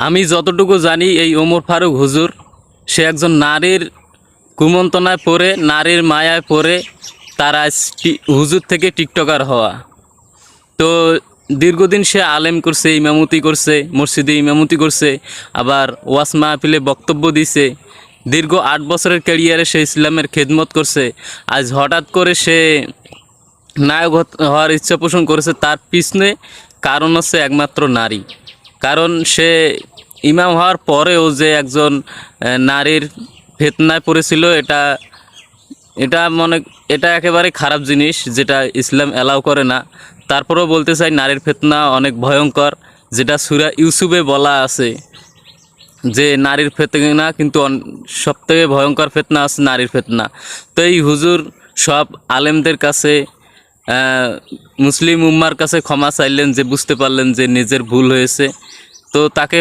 আমি যতটুকু জানি এই ওমর ফারুক হুজুর সে একজন নারীর কুমন্ত্রণায় পড়ে, নারীর মায়ায় পড়ে তারা হুজুর থেকে টিকটকার হওয়া। তো দীর্ঘদিন সে আলেম করছে, ইমামতি করছে, মসজিদে ইমামতি করছে, আবার ওয়াজ মাহফিলে বক্তব্য দিছে। দীর্ঘ 8 বছরের ক্যারিয়ারে সে ইসলামের খেদমত করছে। আজ হঠাৎ করে সে নায়ক হওয়ার ইচ্ছা পোষণ করেছে। তার পিছনে কারণ হচ্ছে একমাত্র নারী। কারণ সে ইমাম হওয়ার পরেও যে একজন নারীর ফিতনায় পড়েছিল, এটা একেবারে খারাপ জিনিস, যেটা ইসলাম অ্যালাউ করে না। তারপরেও বলতে চাই নারীর ফিতনা অনেক ভয়ঙ্কর, যেটা সূরা ইউসুফে বলা আছে যে নারীর ফিতনা কিন্তু সবথেকে ভয়ঙ্কর ফিতনা আছে নারীর ফিতনা। তো এই হুজুর সব আলেমদের কাছে, মুসলিম উম্মার কাছে ক্ষমা চাইলেন যে বুঝতে পারলেন যে নিজের ভুল হয়েছে। তো তাকে